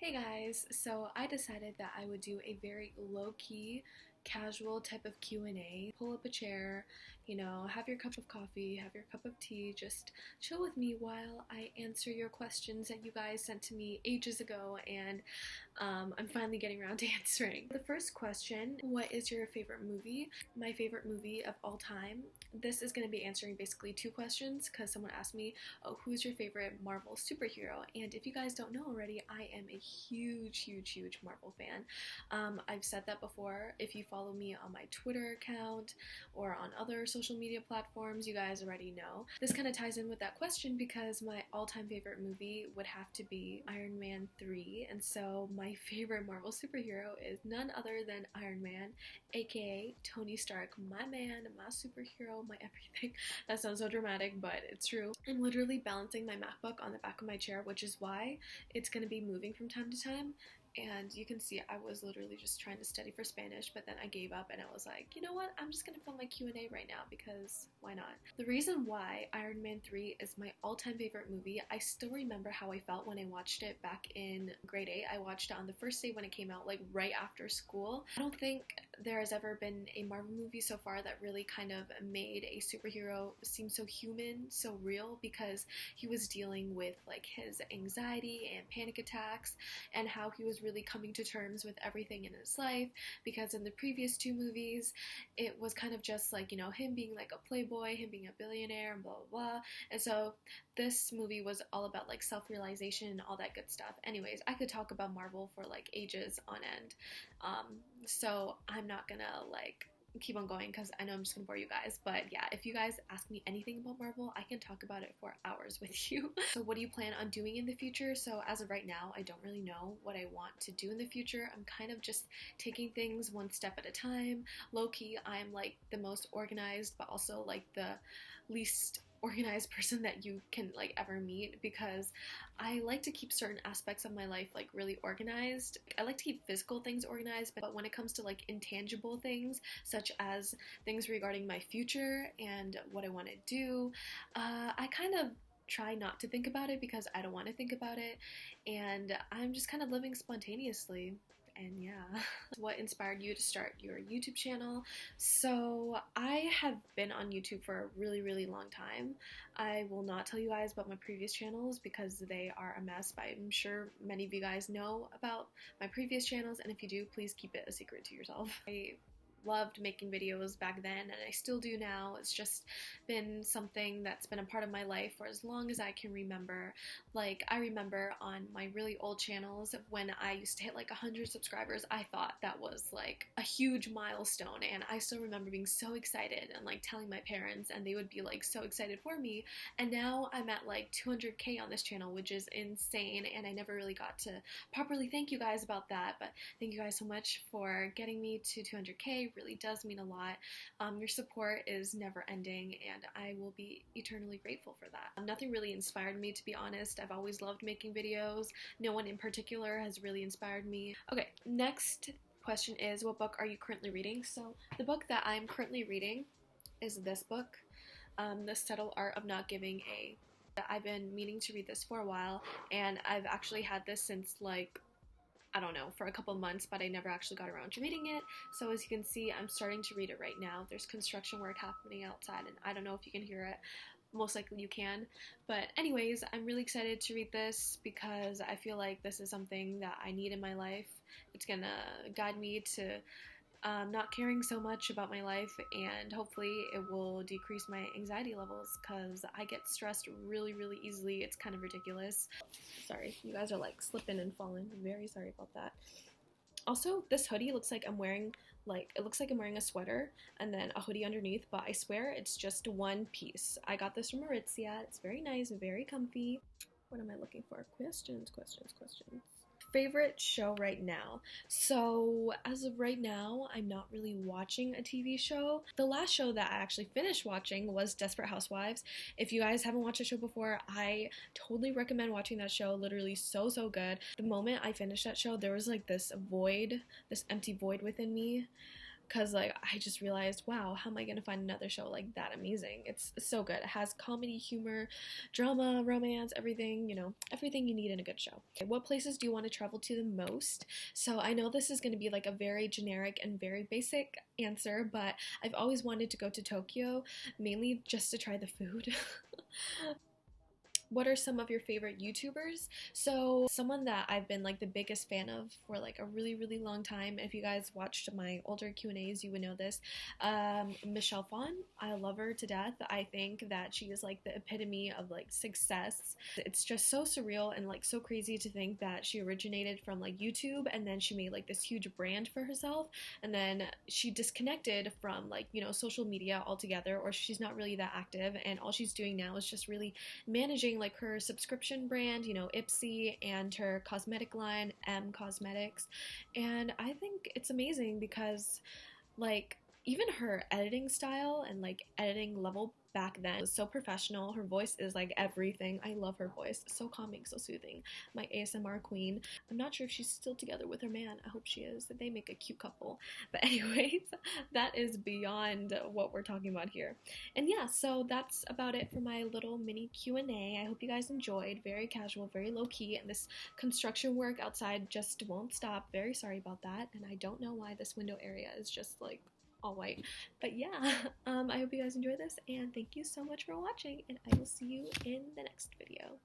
Hey guys, so I decided that I would do a very low-key, casual type of Q&A. Pull up a chair, have your cup of coffee, have your cup of tea, just chill with me while I answer your questions that you guys sent to me ages ago, and I'm finally getting around to answering. The first question, what is your favorite movie? My favorite movie of all time. This is going to be answering basically two questions because someone asked me, oh, who's your favorite Marvel superhero? And if you guys don't know already, I am a huge Marvel fan. I've said that before. If you follow me on my Twitter account or on other social media platforms, you guys already know. This kind of ties in with that question because my all-time favorite movie would have to be Iron Man 3, and so my favorite Marvel superhero is none other than Iron Man, aka Tony Stark, my man, my superhero, my everything. That sounds so dramatic, but it's true. I'm literally balancing my MacBook on the back of my chair, which is why it's going to be moving from time to time. And you can see I was literally just trying to study for Spanish, but then I gave up and I was like, you know what, I'm just gonna film my Q&A right now because why not? The reason why Iron Man 3 is my all-time favorite movie, I still remember how I felt when I watched it back in grade 8. I watched it on the first day when it came out, like right after school. I don't think there has ever been a Marvel movie so far that really kind of made a superhero seem so human, so real, because he was dealing with like his anxiety and panic attacks and how he was really coming to terms with everything in his life, because in the previous two movies it was kind of just like, him being like a playboy, him being a billionaire and blah blah blah. And so this movie was all about like self-realization and all that good stuff. Anyways, I could talk about Marvel for like ages on end, so I'm not gonna like keep on going because I know I'm just gonna bore you guys. But yeah, if you guys ask me anything about Marvel, I can talk about it for hours with you. So what do you plan on doing in the future? So as of right now, I don't really know what I want to do in the future. I'm kind of just taking things one step at a time. Low-key, I'm like the most organized but also like the least organized person that you can like ever meet, because I like to keep certain aspects of my life like really organized. I like to keep physical things organized, but when it comes to like intangible things such as things regarding my future and what I want to do, I kind of try not to think about it because I don't want to think about it, and I'm just kind of living spontaneously. And yeah. What inspired you to start your YouTube channel? So I have been on YouTube for a really long time. I will not tell you guys about my previous channels because they are a mess, but I'm sure many of you guys know about my previous channels, and if you do, please keep it a secret to yourself. I loved making videos back then, and I still do now. It's just been something that's been a part of my life for as long as I can remember. Like, I remember on my really old channels when I used to hit like 100 subscribers, I thought that was like a huge milestone, and I still remember being so excited and like telling my parents, and they would be like so excited for me. And now I'm at like 200k on this channel, which is insane, and I never really got to properly thank you guys about that, but thank you guys so much for getting me to 200k. Really does mean a lot. Your support is never ending, and I will be eternally grateful for that. Nothing really inspired me, to be honest. I've always loved making videos. No one in particular has really inspired me. Okay, next question is, what book are you currently reading? So the book that I'm currently reading is this book, The Subtle Art of Not Giving a. I've been meaning to read this for a while, and I've actually had this since like, I don't know, for a couple months, but I never actually got around to reading it. So as you can see, I'm starting to read it right now. There's construction work happening outside, and I don't know if you can hear it. Most likely you can. But anyways, I'm really excited to read this because I feel like this is something that I need in my life. It's gonna guide me to not caring so much about my life, and hopefully it will decrease my anxiety levels because I get stressed really easily. It's kind of ridiculous. Sorry, you guys are like slipping and falling. Very sorry about that. Also, this hoodie looks like I'm wearing a sweater and then a hoodie underneath, but I swear it's just one piece. I got this from Aritzia. It's very nice, very comfy. What am I looking for? Questions. Favorite show right now. So as of right now, I'm not really watching a TV show. The last show that I actually finished watching was Desperate Housewives. If you guys haven't watched the show before, I totally recommend watching that show. Literally so good. The moment I finished that show, there was like this empty void within me. because like I just realized, wow, how am I gonna find another show like that amazing? It's so good. It has comedy, humor, drama, romance, everything, you know, everything you need in a good show. Okay, what places do you want to travel to the most? So I know this is going to be like a very generic and very basic answer, but I've always wanted to go to Tokyo, mainly just to try the food. What are some of your favorite YouTubers? So someone that I've been like the biggest fan of for like a really long time, if you guys watched my older Q&As, you would know this. Michelle Phan, I love her to death. I think that she is like the epitome of like success. It's just so surreal and like so crazy to think that she originated from like YouTube, and then she made like this huge brand for herself, and then she disconnected from like, you know, social media altogether, or she's not really that active, and all she's doing now is just really managing like her subscription brand, you know, Ipsy, and her cosmetic line, M Cosmetics. And I think it's amazing because like even her editing style and like editing level back then was so professional. Her voice is like everything. I love her voice. So calming, so soothing. My ASMR queen. I'm not sure if she's still together with her man. I hope she is. They make a cute couple. But anyways, that is beyond what we're talking about here. And yeah, so that's about it for my little mini Q&A. I hope you guys enjoyed. Very casual, very low key, and this construction work outside just won't stop. Very sorry about that. And I don't know why this window area is just like all white. But yeah, I hope you guys enjoy this, and thank you so much for watching, and I will see you in the next video.